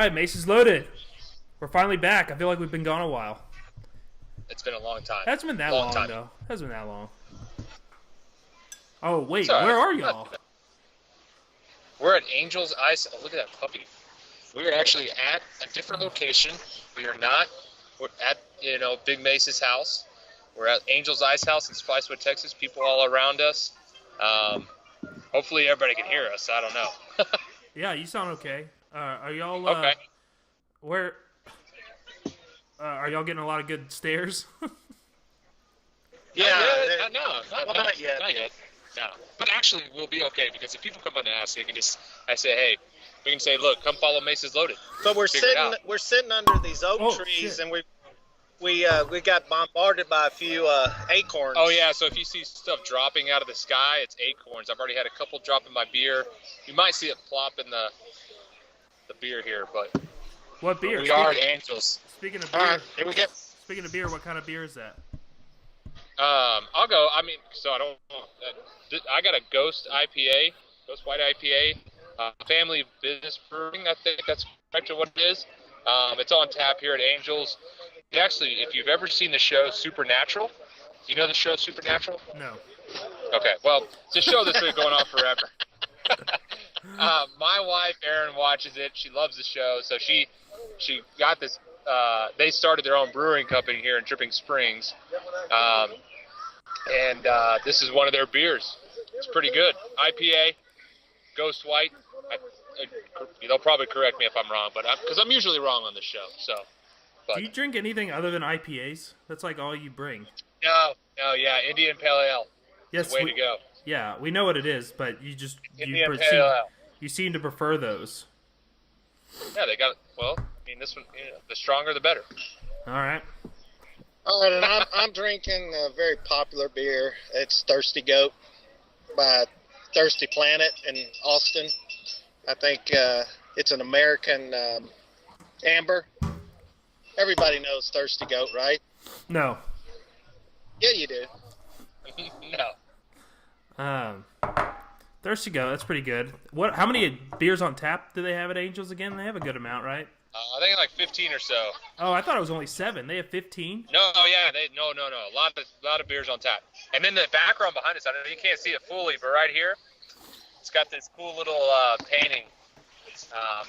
right, Mace is loaded. We're finally back. I feel like we've been gone a while. It's been a long time. Hasn't been that long though. Hasn't been that long. Oh wait, Sorry, where are y'all? We're at Angel's Ice. Oh, look at that puppy. We're actually at a different location. We are not. We're at Big Mace's house. We're at Angel's Ice House in Spicewood, Texas. People all around us. Hopefully everybody can hear us. I don't know. Yeah, you sound okay. Are y'all okay? Where? Are y'all getting a lot of good stares? Yeah, not yet. Not yet. No, but actually we'll be okay because if people come on and ask, I say, hey, we can say, look, come follow MacesLoaded. But we're sitting under these oak trees, shit. and we got bombarded by a few acorns. Oh yeah, so if you see stuff dropping out of the sky, it's acorns. I've already had a couple drop in my beer. You might see it plop in the beer here, but What beer? we are at Angels. Speaking of All beer, right, here we go. Speaking of beer, what kind of beer is that? I'll go. I mean, so I don't. I got a Ghost IPA, Ghost White IPA, Family Business Brewing. I think that's actually what it is. It's on tap here at Angels. Actually, if you've ever seen the show Supernatural, you know the show Supernatural? No. Okay, well, it's a show that's been going on forever. My wife, Erin, watches it. She loves the show, so she got this. They started their own brewing company here in Dripping Springs, and this is one of their beers. It's pretty good. IPA, Ghost White. They'll probably correct me if I'm wrong, but because I'm usually wrong on this show. So, but, Do you drink anything other than IPAs? That's like all you bring. No, yeah, Indian Pale Ale. Yes, It's the way to go. Yeah, we know what it is, but Indian Pale Ale. you seem to prefer those. Yeah, they got. Well, I mean, this one, the stronger the better. All right. All right, and I'm drinking a very popular beer. It's Thirsty Goat by Thirsty Planet in Austin. I think it's an American amber. Everybody knows Thirsty Goat, right? No. Yeah, you do. No. Thirsty Go, that's pretty good. How many beers on tap do they have at Angels again? They have a good amount, right? I think like 15 or so. Oh, I thought it was only 7. They have 15. No, yeah, no. A lot of beers on tap. And then the background behind us, I don't know, you can't see it fully, but right here, it's got this cool little painting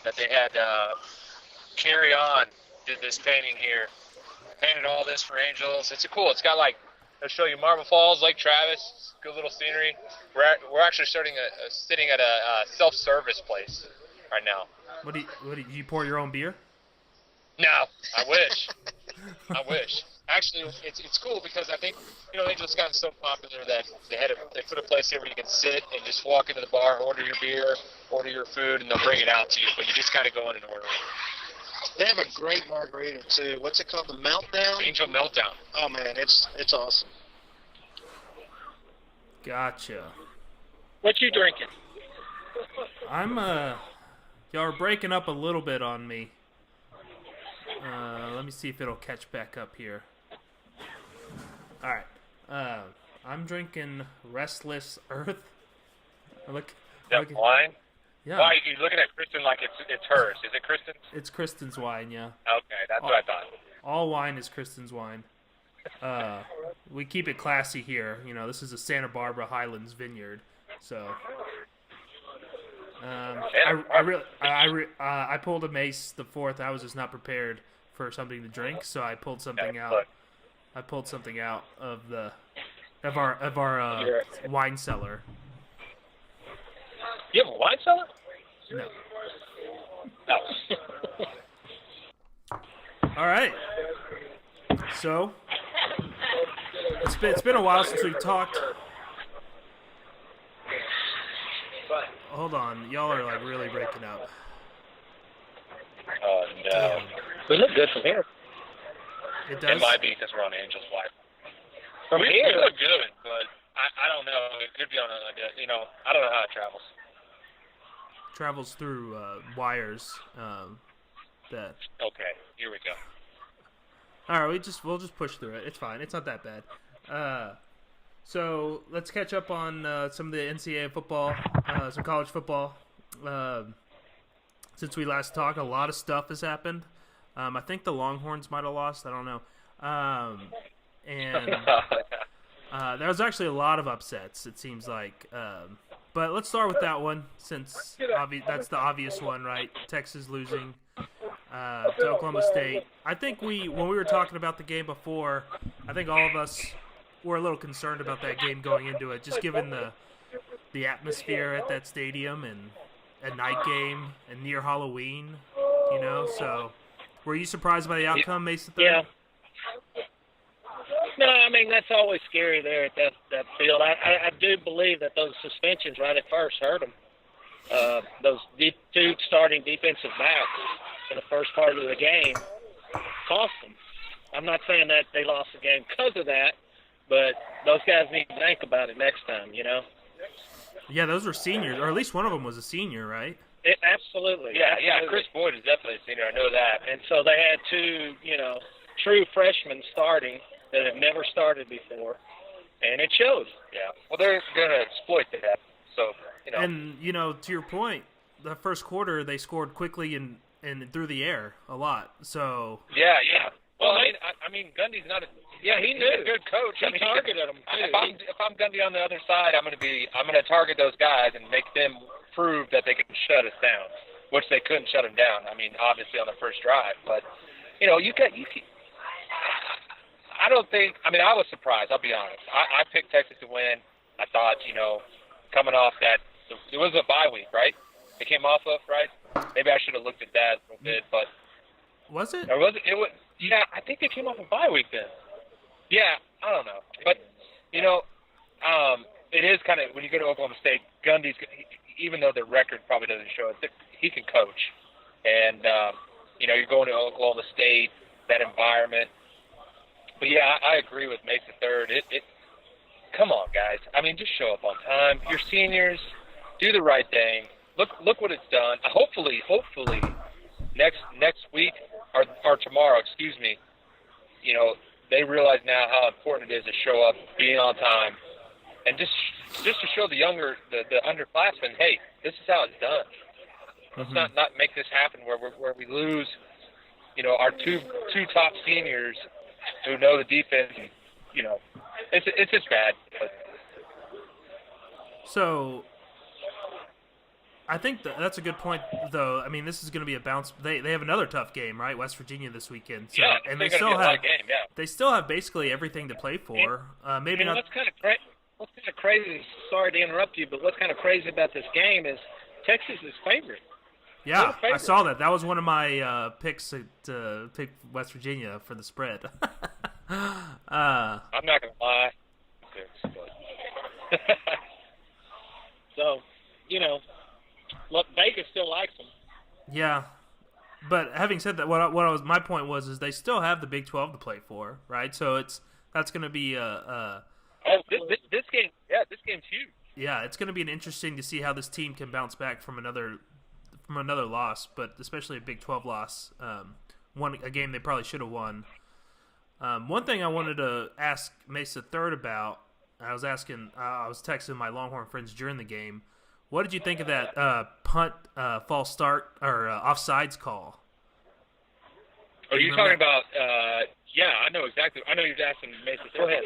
that they had Carry On did this painting here. Painted all this for Angels. It's cool. It's got like, they'll show you Marble Falls, Lake Travis, good little scenery. We're actually sitting at a self-service place right now. What do you pour your own beer? No, I wish. I wish. Actually, it's cool because I think Angel's gotten so popular that they put a place here where you can sit and just walk into the bar, order your beer, order your food, and they'll bring it out to you. But you just kind of go in and order it. They have a great margarita too. What's it called? The Meltdown? Angel Meltdown. Oh man, it's awesome. Gotcha. What you drinking? I'm y'all are breaking up a little bit on me. Let me see if it'll catch back up here. All right. I'm drinking Restless Earth. Wine? Yeah. Why are you looking at Kristen like it's hers? Is it Kristen's? It's Kristen's wine, yeah. Okay, that's what I thought. All wine is Kristen's wine. We keep it classy here. This is a Santa Barbara Highlands vineyard, so. I pulled a Mace the 4th. I was just not prepared for something to drink, so I pulled something out. I pulled something out of our wine cellar. You have a wine cellar? No. No. All right. So it's been a while since we've talked. Hold on, y'all are like really breaking up. Oh no. We look good from here. It does. It might be because we're on Angel's Wife. From here, we look good, but I don't know. It could be on I don't know how it travels. Travels through wires. That. Okay, here we go. All right, we'll just push through it. It's fine. It's not that bad. So let's catch up on some of the NCAA football, some college football. since we last talked. A lot of stuff has happened. I think the Longhorns might have lost. I don't know. And there was actually a lot of upsets, it seems like. But let's start with that one, since that's the obvious one, right? Texas losing to Oklahoma State. I think when we were talking about the game before, I think all of us were a little concerned about that game going into it, just given the atmosphere at that stadium and a night game and near Halloween, So, were you surprised by the outcome, Mason? Yeah. No, I mean, that's always scary there at that field. I do believe that those suspensions right at first hurt them. Those two starting defensive backs in the first part of the game cost them. I'm not saying that they lost the game because of that, but those guys need to think about it next time, Yeah, those were seniors, or at least one of them was a senior, right? Absolutely. Yeah, Chris Boyd is definitely a senior. I know that. And so they had two, true freshmen starting that have never started before, and it shows. Yeah. Well, they're going to exploit that. So, And, to your point, the first quarter they scored quickly and through the air a lot. So Yeah. Well, I mean, Gundy's not a he he's knew. a good coach. He targeted them too. If I'm Gundy on the other side, I'm going to target those guys and make them prove that they can shut us down, which they couldn't shut them down. I mean, obviously on the first drive, but you can. I don't think. I mean, I was surprised. I'll be honest. I picked Texas to win. I thought, coming off that, it was a bye week, right? They came off of, right? Maybe I should have looked at that a little bit, but was it? or was it? It was. Yeah, I think they came off a bye week then. Yeah, I don't know, but it is kind of when you go to Oklahoma State, Gundy's, even though their record probably doesn't show it, he can coach, and you're going to Oklahoma State, that environment. But yeah, I agree with Mason Third. Come on, guys. I mean, just show up on time. You're seniors. Do the right thing. Look what it's done. Hopefully, next week or tomorrow, excuse me. They realize now how important it is to show up, be on time, and just to show the underclassmen, hey, this is how it's done. Let's not make this happen where we lose, our two top seniors who know the defense. It's just bad. But. So, I think that's a good point, though. I mean, this is going to be a bounce. They have another tough game, right? West Virginia this weekend. So, yeah, and they still have game. Yeah, they still have basically everything to play for. Maybe not. What's kind of crazy? Sorry to interrupt you, but what's kind of crazy about this game is Texas is favorite. Yeah, I saw that. That was one of my picks to pick West Virginia for the spread. I'm not gonna lie. So, look, Vegas still likes them. Yeah, but having said that, my point was they still have the Big 12 to play for, right? So that's going to be this game. Yeah, this game's huge. Yeah, it's going to be interesting to see how this team can bounce back from another loss, but especially a Big 12 loss. A game they probably should have won. One thing I wanted to ask Mesa Third about, I was texting my Longhorn friends during the game. What did you think of that punt, false start, or offsides call? Are you talking about? Yeah, I know exactly. I know you're asking Mason. Go ahead.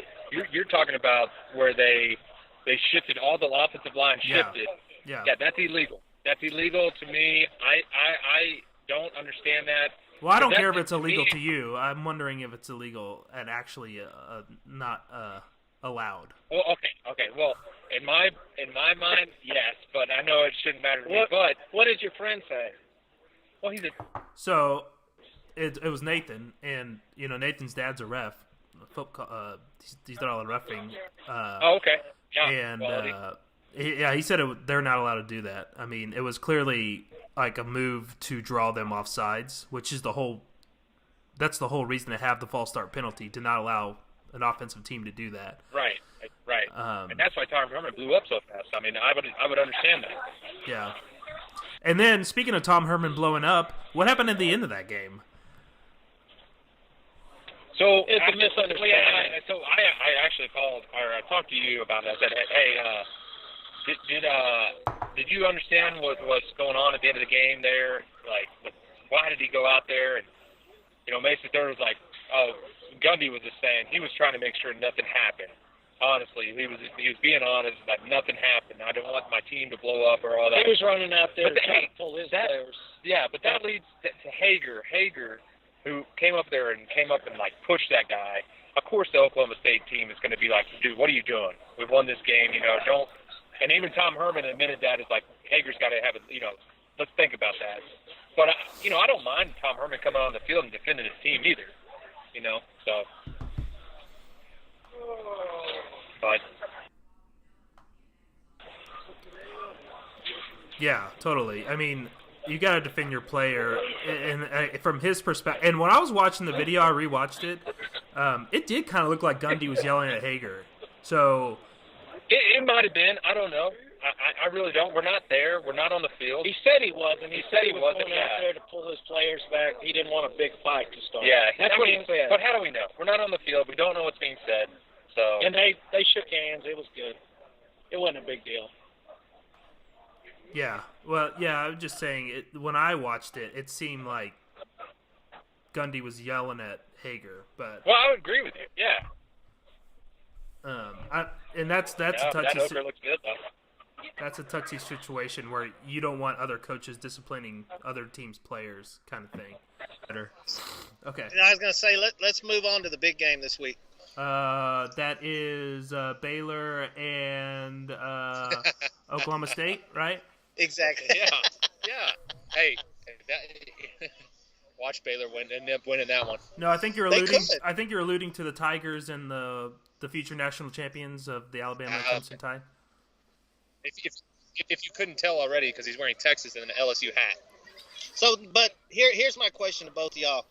You're talking about where they shifted all the offensive line shifted. Yeah. Yeah, that's illegal. That's illegal to me. I don't understand that. Well, I don't care if it's illegal to you. I'm wondering if it's illegal and actually not allowed. Well, okay. Well, in my mind, yes, but I know it shouldn't matter to me. But what did your friend say? Well, So it was Nathan, and Nathan's dad's a ref. He's done all the reffing. Okay. Yeah. And he said they're not allowed to do that. I mean, it was clearly like a move to draw them off sides, which is that's the whole reason to have the false start penalty, to not allow an offensive team to do that. Right. And that's why Tom Herman blew up so fast. I mean, I would understand that. Yeah. And then, speaking of Tom Herman blowing up, what happened at the end of that game? So it's a misunderstanding. So I actually called, or I talked to you about it. I said, hey, did you understand what was going on at the end of the game there? Like, why did he go out there? And Mason Third was like, oh, Gundy was just saying he was trying to make sure nothing happened. Honestly, he was being honest that nothing happened. I don't want my team to blow up or all that. He was running out there to pull his players. Yeah, but that leads to Hager. Hager, who came up and like pushed that guy. Of course, the Oklahoma State team is going to be like, dude, what are you doing? We've won this game. Don't. And even Tom Herman admitted that is like Hager's got to have a. Let's think about that. But I don't mind Tom Herman coming on the field and defending his team either. So. But yeah, totally. I mean, you got to defend your player, and from his perspective. And when I was watching the video, I rewatched it. It did kind of look like Gundy was yelling at Hager. So it might have been. I don't know. I really don't. We're not there. We're not on the field. He said he wasn't. He said he was going out there to pull his players back. He didn't want a big fight to start. Yeah, that's what he said. But how do we know? We're not on the field. We don't know what's being said. So. And they shook hands. It was good. It wasn't a big deal. Yeah. Well, yeah, I was just saying, when I watched it, it seemed like Gundy was yelling at Hager. But well, I would agree with you. Yeah. That's a touchy. That Ogre looks good, though. That's a touchy situation where you don't want other coaches disciplining other teams' players, kind of thing. Better. Okay. I was going to say, let's move on to the big game this week. That is Baylor and Oklahoma State, right? Exactly. Yeah. Hey, watch Baylor end up winning that one. No, I think you're alluding. I think you're alluding to the Tigers and the future national champions of the Alabama Crimson Tide. If you couldn't tell already, because he's wearing Texas and an LSU hat. So, but here's my question to both of y'all.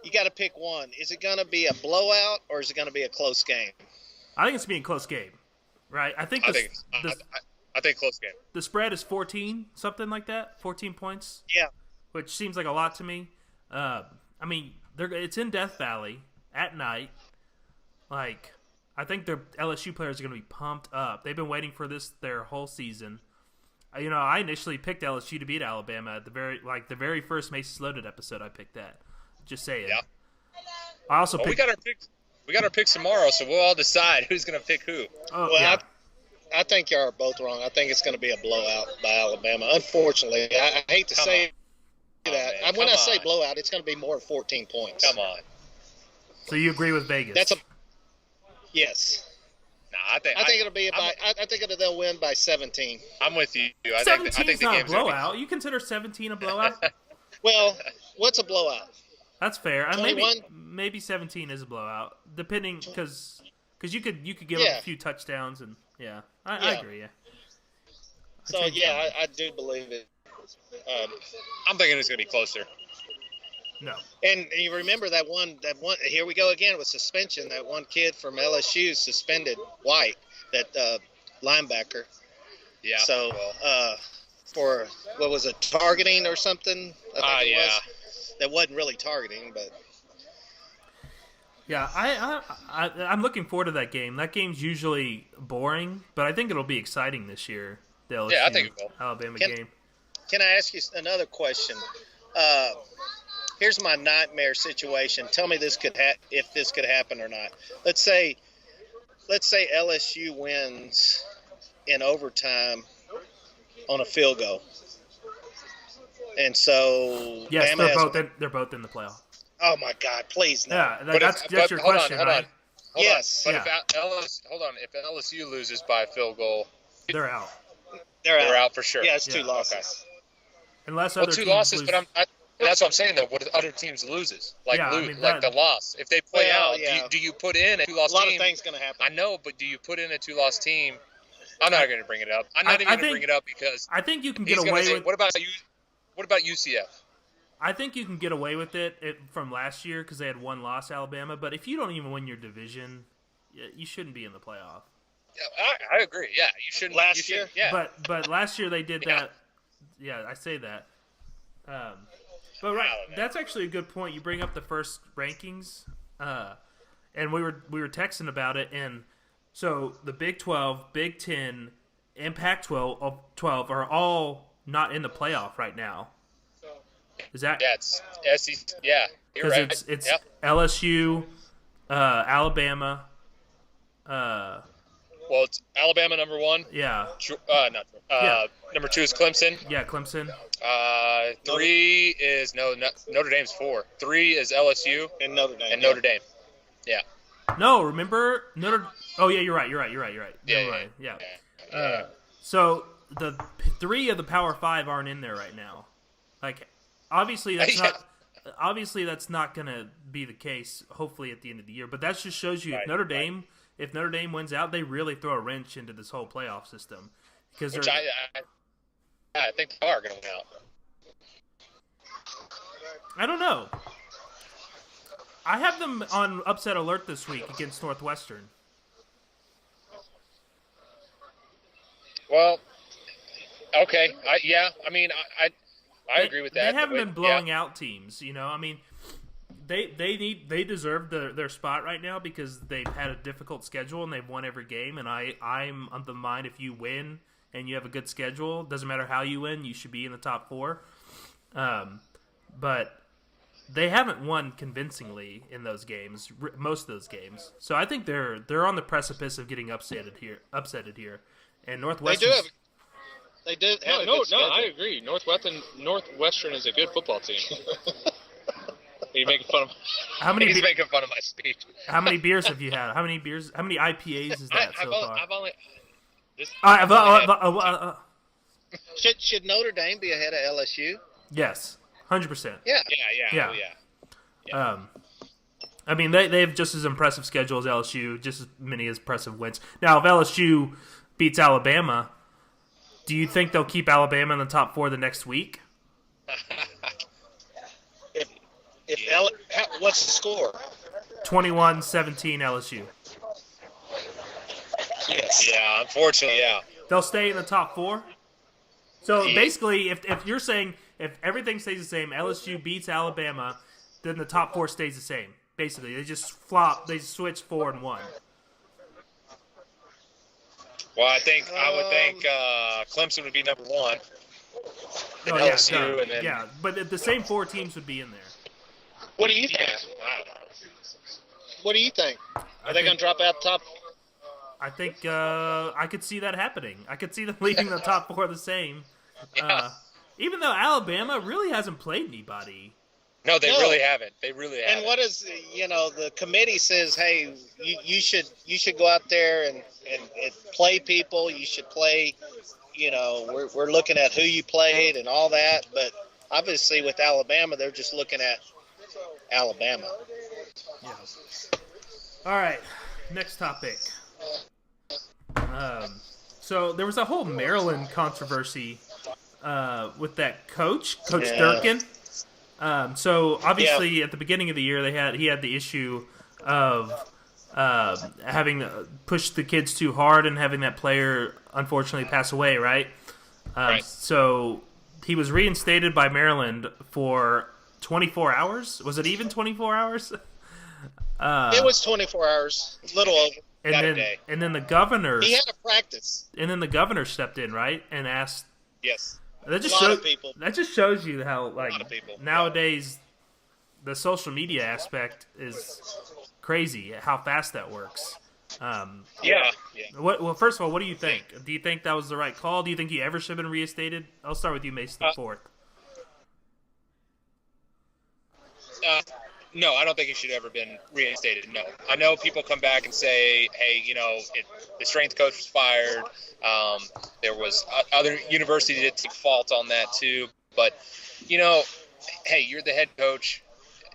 You got to pick one. Is it going to be a blowout or is it going to be a close game? I think it's being a close game, right? I think close game. The spread is 14, something like that, 14 points. Yeah. Which seems like a lot to me. I mean, it's in Death Valley at night. Like, I think the LSU players are going to be pumped up. They've been waiting for this their whole season. I initially picked LSU to beat Alabama at the very first MacesLoaded episode. I picked that. Just saying. Yeah. I also picked. We got our picks tomorrow, so we'll all decide who's going to pick who. Oh, well, yeah. I think you are both wrong. I think it's going to be a blowout by Alabama. Unfortunately, I hate to say that. When I say blowout, it's going to be more than 14 points. Come on. So you agree with Vegas? Yes. Nah, I think it'll be I think they'll win by 17. I'm with you. I 17 think the not game's a blowout. You consider 17 a blowout? Well, what's a blowout? That's fair. 21? Maybe 17 is a blowout, depending because you could give up a few touchdowns and I agree. Yeah. So I do believe it. I'm thinking it's going to be closer. No. And you remember that one. Here we go again with suspension. That one kid from LSU suspended White, that linebacker. Yeah. So for what was it, targeting or something? I think it was. That wasn't really targeting, but. Yeah, I'm looking forward to that game. That game's usually boring, but I think it'll be exciting this year. The LSU I think it will. Alabama game. Can I ask you another question? Here's my nightmare situation. Tell me if this could happen or not. Let's say LSU wins in overtime on a field goal, and so yes, Bama they're both in the playoff. Oh my God! Please no. Yeah, that's your question, right? Yes. But if LSU loses by a field goal, they're out. They're out for sure. Yeah, it's 2 losses. Okay. Unless other two teams losses, lose. but that's what I'm saying, though. What if other teams loses? Like the loss. If they play out, do you put in a 2-loss team? A lot of things going to happen. I know, but do you put in a 2-loss team? I'm not going to bring it up. I'm not even going to bring it up because I think you can get away with. What about UCF? I think you can get away with it from last year because they had one loss, Alabama. But if you don't even win your division, you shouldn't be in the playoff. Yeah, I agree. Yeah, you shouldn't. Last year? Yeah. But last year they did that. Yeah, I say that. But right, that's actually a good point. You bring up the first rankings, and we were texting about it, and so the Big 12, Big 10, and Pac-12 are all not in the playoff right now. Is that? Yeah, it's SEC. Yeah, you're right. Because it's Yep. LSU, Alabama. Well, it's Alabama number 1. Yeah. Number 2 is Clemson. Yeah, Clemson. 3 is Notre Dame's 4. 3 is LSU And Notre Dame. Notre Dame. Yeah. No, remember Oh yeah, you're right. Yeah. So the 3 of the Power 5 aren't in there right now. Like, obviously that's not gonna be the case. Hopefully at the end of the year, but that just shows you if Notre Dame wins out, they really throw a wrench into this whole playoff system because I think they are going to win out. I don't know. I have them on upset alert this week against Northwestern. Well, okay. I agree with that. They haven't been blowing out teams, you know. I mean, they deserve their spot right now because they've had a difficult schedule and they've won every game. And I'm of the mind if you win and you have a good schedule, doesn't matter how you win, you should be in the top 4. But they haven't won convincingly in those games, most of those games. So I think they're on the precipice of getting upsetted here. And Northwestern. They do. No, I agree. Northwestern is a good football team. Are you making fun of? He's making fun of my speech. How many beers have you had? How many IPAs is that so far? I've only. Should Notre Dame be ahead of LSU? Yes, 100%. Yeah. Yeah. I mean, they have just as impressive schedule as LSU, just as many as impressive wins. Now, if LSU beats Alabama, do you think they'll keep Alabama in the top 4 the next week? What's the score? 21-17 LSU. Yes. Yeah, unfortunately, yeah. They'll stay in the top 4? So basically, if you're saying if everything stays the same, LSU beats Alabama, then the top 4 stays the same. Basically, they just flop. They switch 4 and 1. Well, I would think Clemson would be number 1. Then Oh, LSU, and then yeah, but the same 4 teams would be in there. What do you think? What do you think? Are they going to drop out top? I think I could see that happening. I could see them leaving the top 4 the same. Yeah. Even though Alabama really hasn't played anybody. No, they really haven't. They really haven't. And what is, the committee says, hey, you should go out there and play people. You should play, we're looking at who you played and all that. But obviously with Alabama, they're just looking at Alabama. Yeah. All right, next topic. So there was a whole Maryland controversy with that coach Durkin. So obviously at the beginning of the year he had the issue of having pushed the kids too hard and having that player unfortunately pass away, right? Right. So he was reinstated by Maryland for 24 hours. Was it even 24 hours? It was 24 hours, a little over. And then the governor. He had to practice. And then the governor stepped in, right, and asked. Yes. That just shows you how nowadays the social media aspect is crazy. How fast that works. Yeah. Well, first of all, what do you think? Do you think that was the right call? Do you think he ever should have been reinstated? I'll start with you, Mason, the fourth. No, I don't think he should have ever been reinstated. No. I know people come back and say, hey, the strength coach was fired. There was other universities that take fault on that too. But, hey, you're the head coach.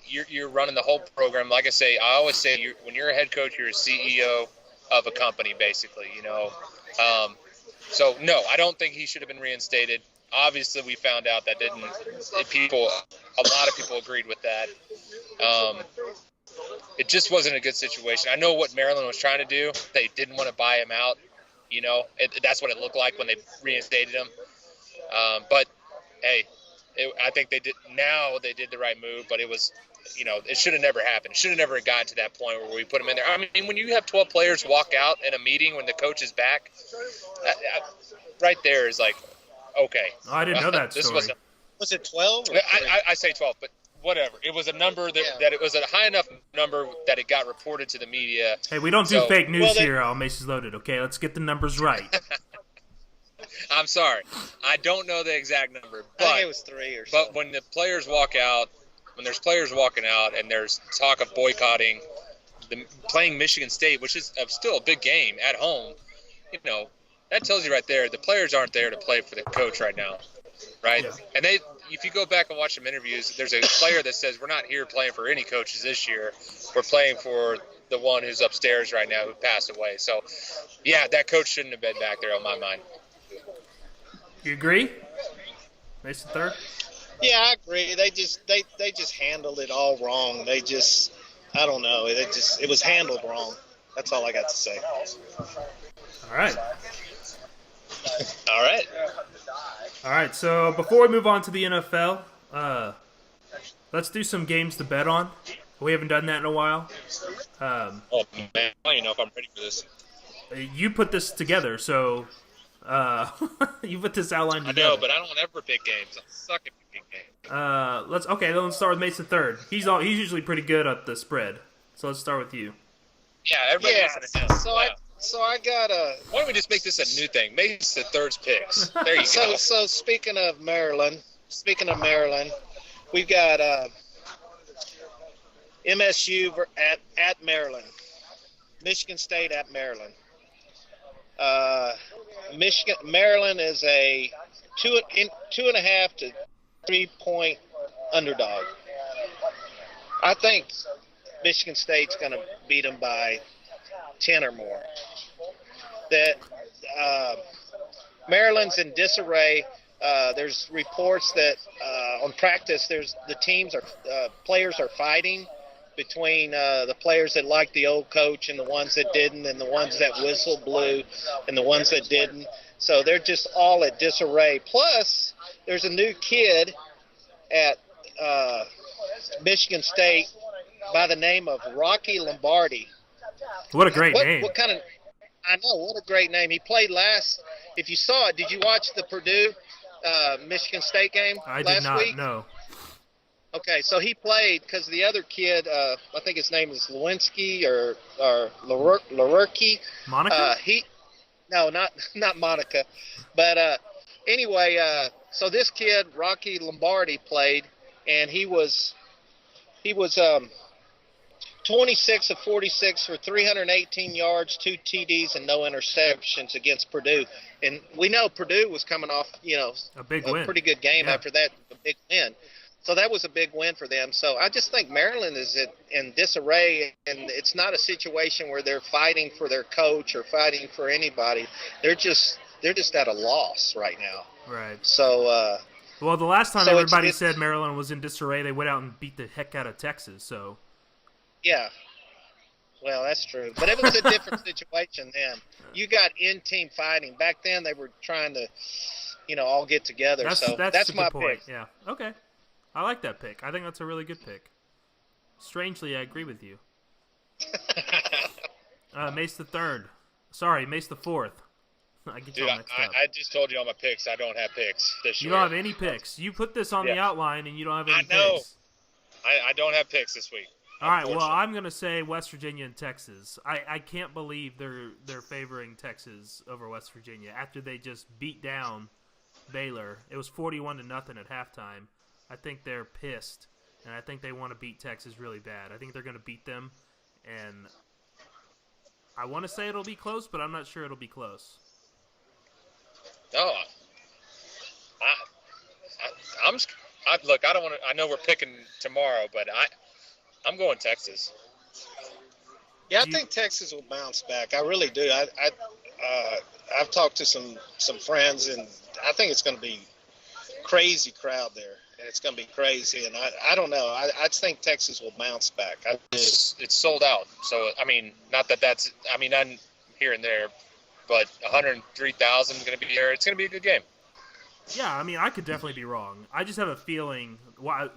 You're running the whole program. Like I always say, when you're a head coach, you're a CEO of a company, basically, So, no, I don't think he should have been reinstated. Obviously, we found out that a lot of people agreed with that. It just wasn't a good situation. I know what Maryland was trying to do. They didn't want to buy him out. That's what it looked like when they reinstated him. But hey, I think they did. Now they did the right move, but it was it should have never happened. It should have never gotten to that point where we put them in there. I mean, when you have 12 players walk out in a meeting when the coach is back, right there is like, okay. Oh, I didn't know that story. Was it 12? I say 12, but whatever. It was a number that it was a high enough number that it got reported to the media. Hey, we don't do fake news here on MacesLoaded, okay? Let's get the numbers right. I'm sorry. I don't know the exact number. But, I think it was 3 or so. But when the players walk out, when there's players walking out and there's talk of boycotting playing Michigan State, which is still a big game at home, that tells you right there the players aren't there to play for the coach right now, right? Yeah. And if you go back and watch some interviews, there's a player that says, we're not here playing for any coaches this year. We're playing for the one who's upstairs right now who passed away. So, yeah, that coach shouldn't have been back there on my mind. You agree? Mason third? Yeah, I agree. They just handled it all wrong. I don't know. It was handled wrong. That's all I got to say. All right. All right. All right. So before we move on to the NFL, let's do some games to bet on. We haven't done that in a while. Oh man, I don't even know if I'm ready for this. You put this together, so you put this outline together. I know, but I don't ever pick games. I suck at picking games. Let's start with Mason third. He's usually pretty good at the spread. So let's start with you. Yeah, everybody listen to him. So I got a. Why don't we just make this a new thing? Mason third's picks. There you go. So speaking of Maryland, we've got MSU at Maryland, Michigan State at Maryland. Maryland is a 2.5 to 3 point underdog. I think Michigan State's going to beat them by 10 or more. That Maryland's in disarray. There's reports that on practice, players are fighting between the players that liked the old coach and the ones that didn't, and the ones that whistle blew and the ones that didn't. So they're just all at disarray. Plus, there's a new kid at Michigan State by the name of Rocky Lombardi. What a great name. I know, what a great name. He played if you saw it, did you watch the Purdue Michigan State game last week? I did not, no. Okay, so he played because the other kid, I think his name is Lewinsky or Larurki. Monica? No, not Monica. But anyway, so this kid, Rocky Lombardi, played, and he was 26 of 46 for 318 yards, 2 TDs, and no interceptions against Purdue. And we know Purdue was coming off, a big win. Pretty good game after that, a big win. So that was a big win for them. So I just think Maryland is in disarray, and it's not a situation where they're fighting for their coach or fighting for anybody. They're just at a loss right now. Right. So. Well, the last time everybody said Maryland was in disarray, they went out and beat the heck out of Texas. So. Yeah. Well, that's true. But it was a different situation then. You got in-team fighting. Back then they were trying to, all get together. That's my point. pick. Yeah. Okay. I like that pick. I think that's a really good pick. Strangely, I agree with you. Mace the third. Sorry, Mace the fourth. I get you all mixed up. I just told you all my picks. I don't have picks this year. You don't have any picks. You put this on the outline, and you don't have any picks. I know. I don't have picks this week. All right, well, I'm going to say West Virginia and Texas. I can't believe they're favoring Texas over West Virginia after they just beat down Baylor. It was 41-0 at halftime. I think they're pissed, and I think they want to beat Texas really bad. I think they're going to beat them, and I want to say it'll be close, but I'm not sure it'll be close. No, look, I don't want to. I know we're picking tomorrow, but I'm going Texas. Yeah, I think Texas will bounce back. I really do. I've talked to some friends, and I think it's going to be crazy crowd there. And it's going to be crazy, and I don't know. I think Texas will bounce back. It's sold out. So, not that's – I'm here and there, but 103,000 is going to be there. It's going to be a good game. Yeah, I could definitely be wrong. I just have a feeling,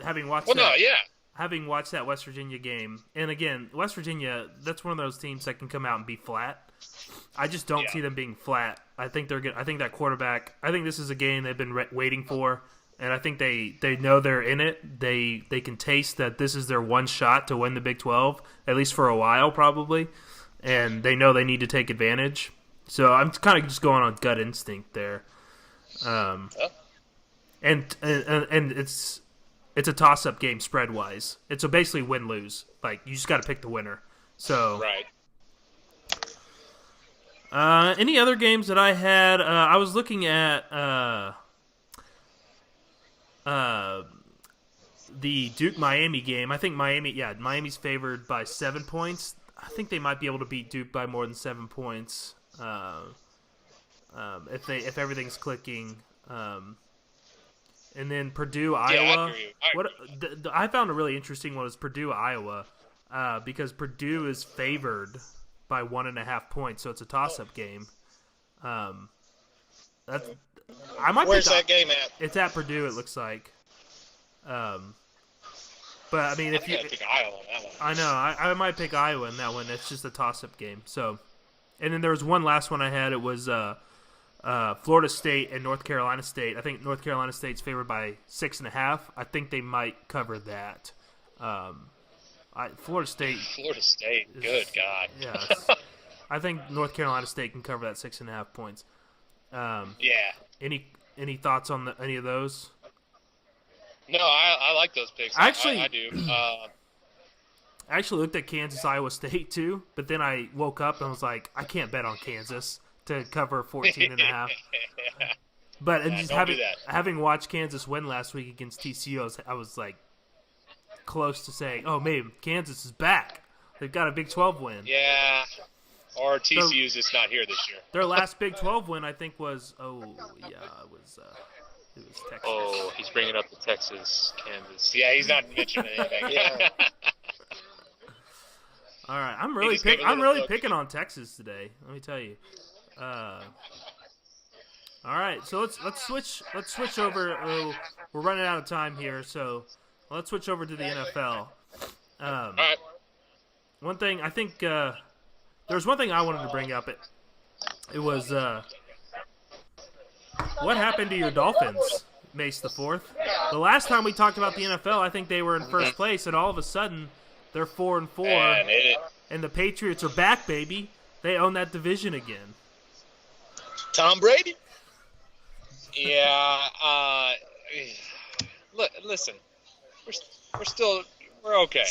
having watched having watched that West Virginia game, and again, West Virginia, that's one of those teams that can come out and be flat. I just don't see them being flat. I think they're good. I think that quarterback. I think this is a game they've been waiting for, and I think they know they're in it. They can taste that this is their one shot to win the Big 12, at least for a while, probably, and they know they need to take advantage. So I'm kind of just going on gut instinct there, and it's a toss-up game spread-wise. It's a basically win-lose. Like, you just got to pick the winner. So, Right. Any other games that I had? I was looking at the Duke-Miami game. I think Miami's favored by 7 points. I think they might be able to beat Duke by more than 7 points if everything's clicking. And then Purdue, Iowa. I found a really interesting one was Purdue, Iowa, because Purdue is favored by 1.5 points, so it's a toss-up game. Where's that game at? It's at Purdue, it looks like. But I mean, if you pick Iowa on that one. I know I might pick Iowa in that one. It's just a toss-up game. So, and then there was one last one I had. It was Florida State and North Carolina State. I think North Carolina State's favored by 6.5. I think they might cover that. Florida State. Good God. Yeah. I think North Carolina State can cover that 6.5 points. Yeah. Any thoughts on any of those? No, I like those picks. Actually, I do. I actually looked at Kansas, Iowa State too, but then I woke up and was like, I can't bet on Kansas to cover 14.5. But just having watched Kansas win last week against TCU, I was like close to saying, oh, maybe Kansas is back. They've got a Big 12 win. Yeah. Or TCU's just not here this year. Their last Big 12 win, I think, was Texas. Oh, he's bringing up the Texas, Kansas. Yeah, he's not mentioning anything. Yeah. All right, I'm really picking on Texas today. Let me tell you. All right, so let's switch over. We're running out of time here, so let's switch over to the NFL. All right. One thing I think there's one thing I wanted to bring up. It was what happened to your Dolphins, Mace the Fourth? The last time we talked about the NFL, I think they were in first place, and all of a sudden they're 4-4, and the Patriots are back, baby. They own that division again. Tom Brady? Yeah. Look, listen. We're okay.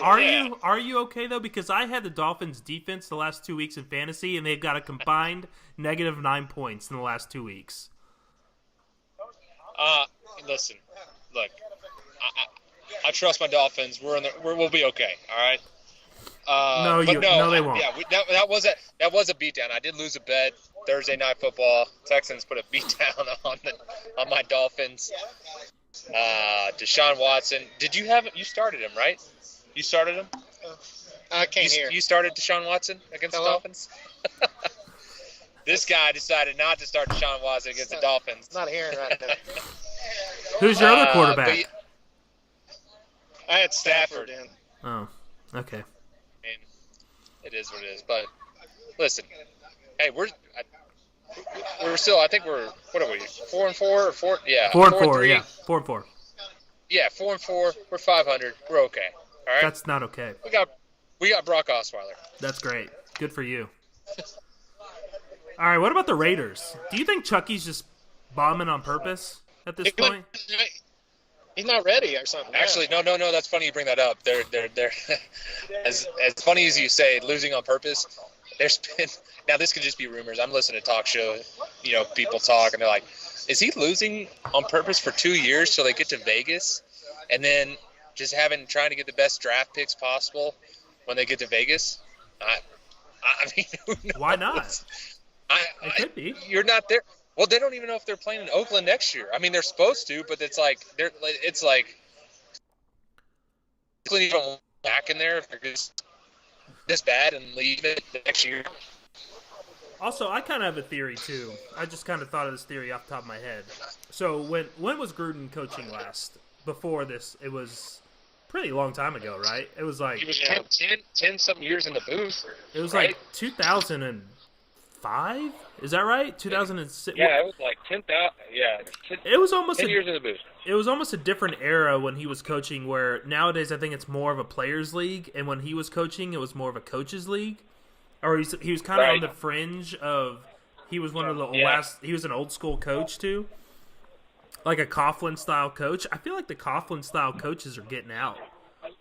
Are you okay though? Because I had the Dolphins defense the last 2 weeks in fantasy, and they've got a combined -9 points in the last 2 weeks. Listen. Look. I trust my Dolphins. We'll be okay. All right. No, they won't. Yeah, that was a beatdown. I did lose a bet Thursday Night Football. Texans put a beatdown on my Dolphins. Deshaun Watson. You started him, right? You started him? I can't hear. You started Deshaun Watson against the Dolphins? This guy decided not to start Deshaun Watson against the Dolphins. Not hearing right now. Who's your other quarterback? I had Stafford in. Oh, okay. I mean, it is what it is. But listen, hey, we're still. I think we're. What are we? 4-4 or 4? Yeah. 4-4. Yeah. 4-4. Yeah, 4-4. We're 500. We're okay. All right. That's not okay. We got Brock Osweiler. That's great. Good for you. All right. What about the Raiders? Do you think Chucky's just bombing on purpose at this point? He's not ready or something. Actually, no. That's funny you bring that up. They're as funny as you say, losing on purpose. There's been now. This could just be rumors. I'm listening to talk show, people talk, and they're like, "Is he losing on purpose for 2 years till they get to Vegas, and then just trying to get the best draft picks possible when they get to Vegas?" I mean, who knows? Why not? It could be. You're not there. Well, they don't even know if they're playing in Oakland next year. I mean, they're supposed to, but it's like Oakland even back in there if they're just this bad and leave it next year. Also, I kind of have a theory too. I just kind of thought of this theory off the top of my head. So when was Gruden coaching last? Before this, it was pretty long time ago, right? It was like He was 10 some years in the booth. it was right? like 2005. Is that right? 2006. Yeah, it was like 10,000. Yeah, It was almost 10 years in the booth. It was almost a different era when he was coaching. Where nowadays I think it's more of a players' league, and when he was coaching, it was more of a coaches' league. Or he was kind of on the fringe of. He was one of the last. He was an old school coach too, like a Coughlin style coach. I feel like the Coughlin style coaches are getting out.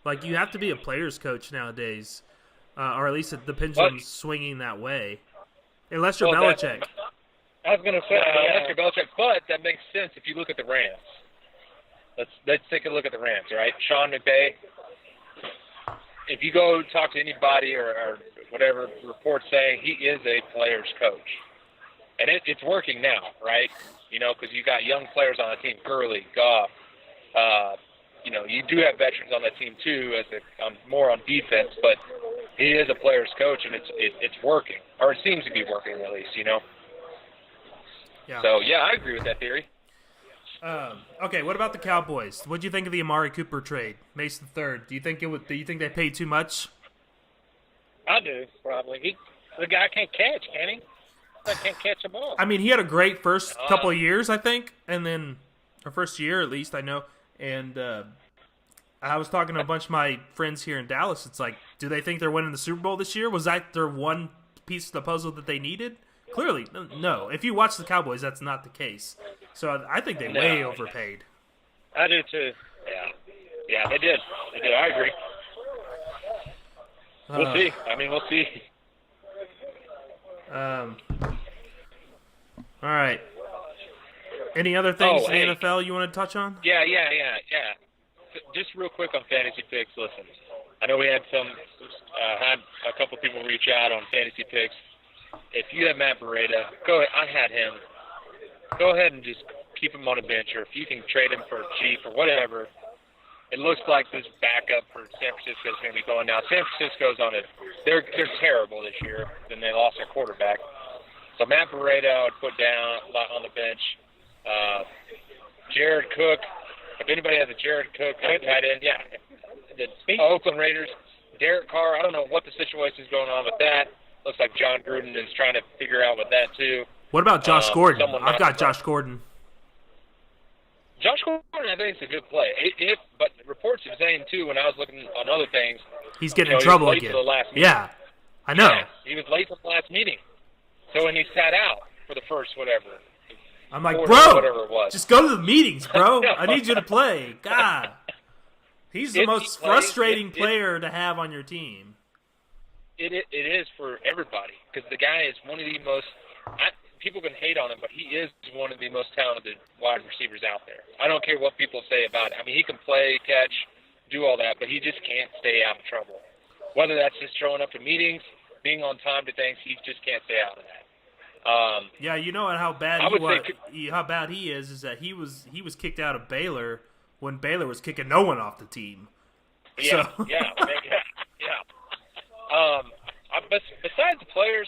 Like you have to be a players' coach nowadays, or at least the pendulum's swinging that way. Unless you're Belichick. I was going to say, unless you're Belichick, but that makes sense if you look at the Rams. Let's take a look at the Rams, right? Sean McVay. If you go talk to anybody or whatever reports saying he is a player's coach, and it's working now, right? You know, because you got young players on the team, Gurley, Goff. You know, you do have veterans on the team too, as more on defense, but he is a player's coach, and it's working, or it seems to be working at least. You know. Yeah. So yeah, I agree with that theory. Okay, what about the Cowboys? What do you think of the Amari Cooper trade, Mason III? Do you think they paid too much? I do, probably. The guy can't catch, can he? He can't catch a ball. I mean, he had a great first couple of years, I think, and then or first year at least, I know. And I was talking to a bunch of my friends here in Dallas. It's like, do they think they're winning the Super Bowl this year? Was that their one piece of the puzzle that they needed? Clearly, no. If you watch the Cowboys, that's not the case. So I think they way overpaid. I do too. Yeah, they did. I agree. We'll see. I mean, we'll see. All right. Any other things in the NFL you want to touch on? Yeah. Just real quick on fantasy picks. Listen, I know we had had a couple people reach out on fantasy picks. If you have Matt Breida, go ahead. I had him. Go ahead and just keep him on a bench, or if you can trade him for cheap or whatever. It looks like this backup for San Francisco is going to be going down. San Francisco's on it. They're terrible this year. Then they lost their quarterback. So Matt Breida I would put down on the bench. Jared Cook. If anybody has a Jared Cook tight end, yeah. The Oakland Raiders. Derek Carr. I don't know what the situation is going on with that. Looks like John Gruden is trying to figure out with that too. What about Josh Gordon? I've got Josh Gordon. Josh Gordon, I think, is a good play. But reports are saying, too, when I was looking on other things, he's getting in trouble again. Yeah, I know. Yeah, he was late for the last meeting. So when he sat out for the first whatever. I'm like, bro, whatever it was. just go to the meetings, bro. I need you to play. God. He's the most frustrating player to have on your team. It is for everybody, because the guy is one of the most people can hate on him, but he is one of the most talented wide receivers out there. I don't care what people say about it. I mean, he can play, catch, do all that, but he just can't stay out of trouble. Whether that's just showing up to meetings, being on time to things, he just can't stay out of that. Yeah, you know how bad he is that he was kicked out of Baylor when Baylor was kicking no one off the team. Yeah, so. yeah. Besides the players,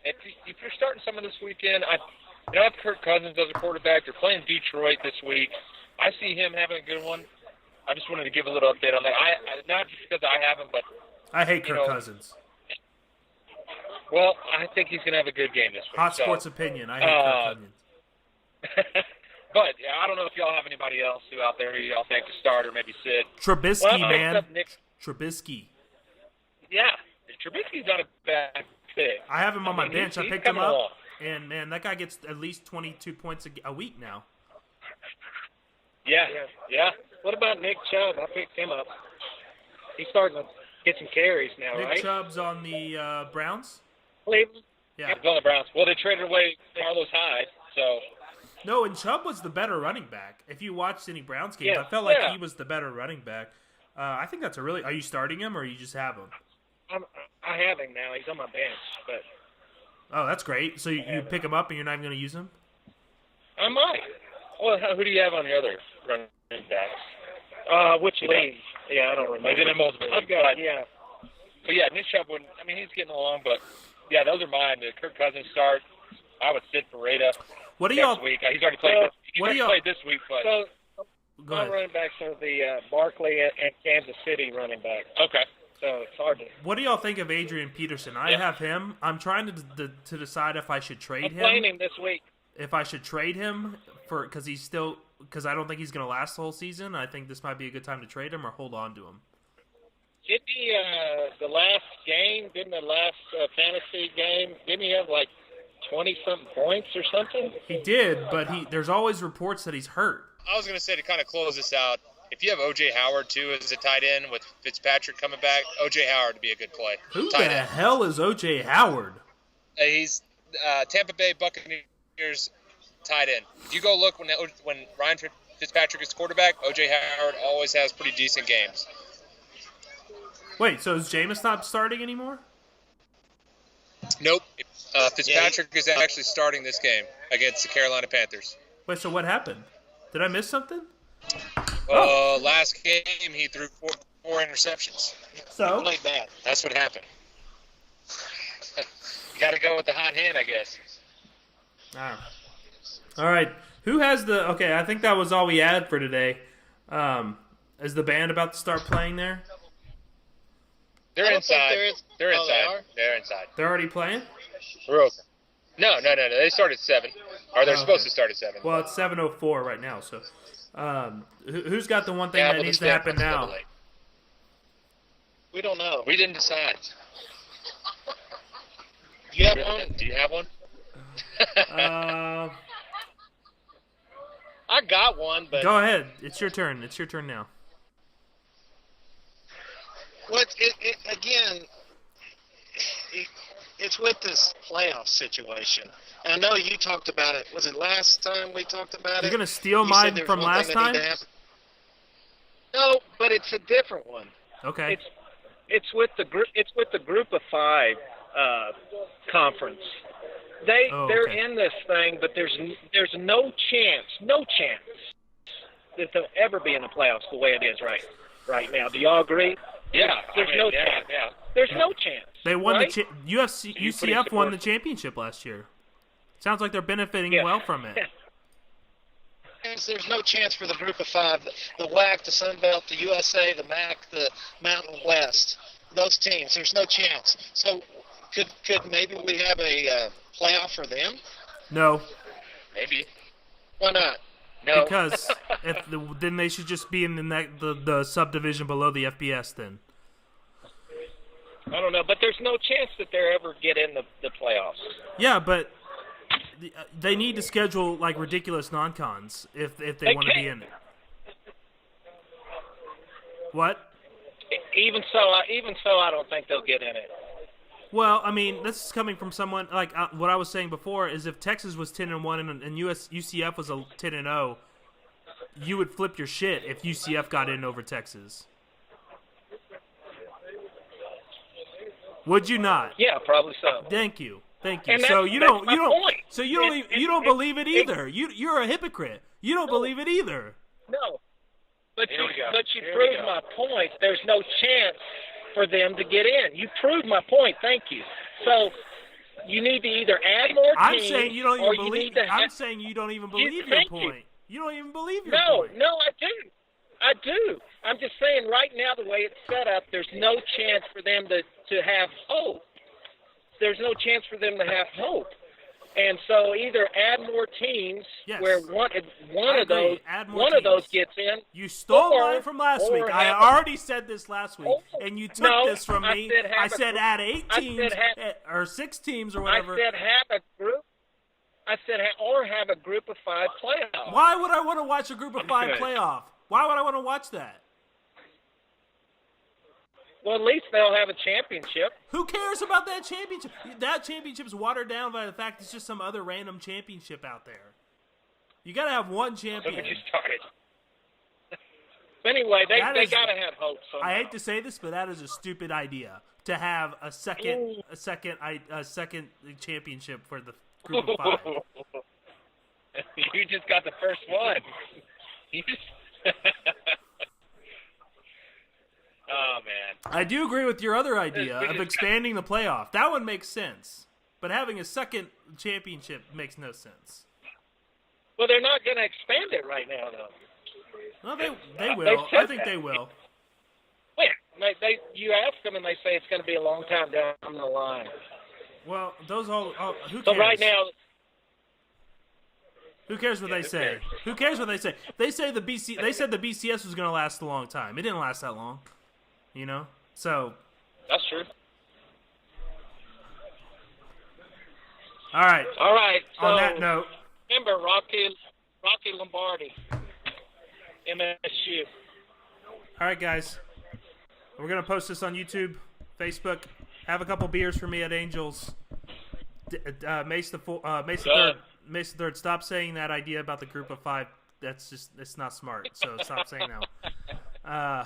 if you're starting someone this weekend, I have Kirk Cousins as a quarterback. They're playing Detroit this week. I see him having a good one. I just wanted to give a little update on that. Not just because I have him, but I hate Kirk Cousins. Well, I think he's going to have a good game this week. Hot sports opinion. I hate Kirk Cousins. But I don't know if y'all have anybody else out there who y'all think to start or maybe sit. Trubisky, man. Trubisky. Yeah, Trubisky's not a bad pick. I have him on my bench. I picked him up, and man, that guy gets at least 22 points a week now. Yeah. What about Nick Chubb? I picked him up. He's starting to get some carries now, right? Nick Chubb's on the Browns? Cleveland? Yeah. He's on the Browns. Well, they traded away Carlos Hyde, so. No, and Chubb was the better running back. If you watched any Browns games, I felt like he was the better running back. I think that's are you starting him or you just have him? I have him now. He's on my bench, but. Oh, that's great. So you pick him up and you're not even going to use him? I might. Well, who do you have on the other running backs? Which league? Yeah, I don't remember. He's in multiple leagues. But yeah, Nick Chubb wouldn't. I mean, he's getting along, but yeah, those are mine. The Kirk Cousins start. I would sit for Rada. What do y'all? Next week. He's already played. Played this week, but. Go My ahead. running backs are the Barkley and Kansas City running backs. Okay. So it's hard to. What do y'all think of Adrian Peterson? I have him. I'm trying to decide if I should trade I'm playing him. him this week. If I should trade him because I don't think he's going to last the whole season. I think this might be a good time to trade him or hold on to him. Didn't he, the last game, fantasy game, didn't he have like 20-something points or something? He did, but there's always reports that he's hurt. I was going to say, to kind of close this out, if you have O.J. Howard, too, as a tight end with Fitzpatrick coming back, O.J. Howard would be a good play. Who tight the end. hell is O.J. Howard? He's Tampa Bay Buccaneers tight end. If you go look when Ryan Fitzpatrick is quarterback, O.J. Howard always has pretty decent games. Wait, so is Jameis not starting anymore? Nope. Fitzpatrick is actually starting this game against the Carolina Panthers. Wait, so what happened? Did I miss something? Last game, he threw four interceptions. So? Played bad. That's what happened. You got to go with the hot hand, I guess. All right. Who has the... Okay, I think that was all we had for today. Is the band about to start playing there? They're inside. They're Oh, they inside. are? They're inside. They're already playing? We're open. No. They start at 7. Or they're supposed to start at 7. Well, it's 7:04 right now, so... who's got the one thing Yeah, that but needs the to happen schedule is a now? little late. We don't know. We didn't decide. You have one? Do you have one? I got one, but Go ahead. It's your turn. It's your turn now. It's with this playoff situation. I know you talked about it. Was it last time we talked about it? You're going to steal You said mine there's from one last thing that time? needed to happen. No, but it's a different one. Okay. it's with the group of 5 conference. They're okay. in this thing, but there's no chance that they'll ever be in the playoffs the way it is right now. Do y'all agree? Yeah. There's no chance. Yeah. There's no chance. They won right? the UCF won the championship last year. Sounds like they're benefiting well from it. There's no chance for the group of 5, the WAC, the Sun Belt, the USA, the MAC, the Mountain West, those teams. There's no chance. So could maybe we have a playoff for them? No, Maybe. Why not? No. because then they should just be in the subdivision below the FBS then. I don't know, but there's no chance that they're ever get in the playoffs. Yeah, but they need to schedule like ridiculous non-cons if they want to be in it. What? Even so, I don't think they'll get in it. Well, I mean, this is coming from someone like what I was saying before is if Texas was 10-1 and UCF was 10-0, you would flip your shit if UCF got in over Texas. Would you not? Yeah, probably so. Thank you. And So that's you my don't point. so you don't believe it either. You're a hypocrite. You don't believe it either. No, but Here we go. you Here we proved go. my point. There's no chance for them to get in. You proved my point. Thank you. So you need to either add more I'm teams, saying you don't or even you believe. need to I'm saying you don't even believe your thank you. point. You don't even believe your No, point. no, I do. I'm just saying right now the way it's set up, there's no chance for them to have hope. There's no chance for them to have hope. And so either add more teams Yes. where one I of those agree. Add more one of those teams. gets in. You stole Or- mine from last or week. I have- already said this last week, Oh, and you took no, this from I me. said have I a said group- add 8 I teams said or 6 teams or I whatever. said have a group. I said or have a group of 5 playoffs. Why would I want to watch a group of 5 Okay. playoff? Why would I want to watch that? Well, at least they'll have a championship. Who cares about that championship? That championship's watered down by the fact it's just some other random championship out there. You got to have one Look what champion. you started. But anyway, they That is- got to have hope. Somehow. I hate to say this, but that is a stupid idea to have a second championship for the group of 5. You just got the first one. You just... Oh, man. I do agree with your other idea of expanding the playoff. That one makes sense. But having a second championship makes no sense. Well, they're not going to expand it right now, though. Well, they will. They've said I think that. they will. Wait, you ask them and they say it's going to be a long time down the line. Well, those all who cares? So right now, who cares what they say? Who cares what they say? They say They said the BCS was going to last a long time. It didn't last that long, you know. So That's true. all right. So On that note, remember Rocky Lombardi, MSU. all right, guys. We're gonna post this on YouTube, Facebook. Have a couple beers for me at Angels. Mace the third. Stop saying that idea about the group of 5. It's not smart. So stop saying that. All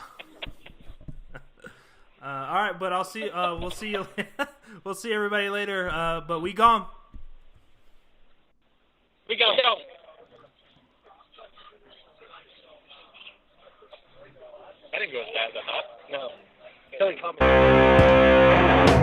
right, but I'll see. We'll see you. We'll see everybody later. But we gone. We go. I didn't go as bad as I thought. No. Kelly, comment.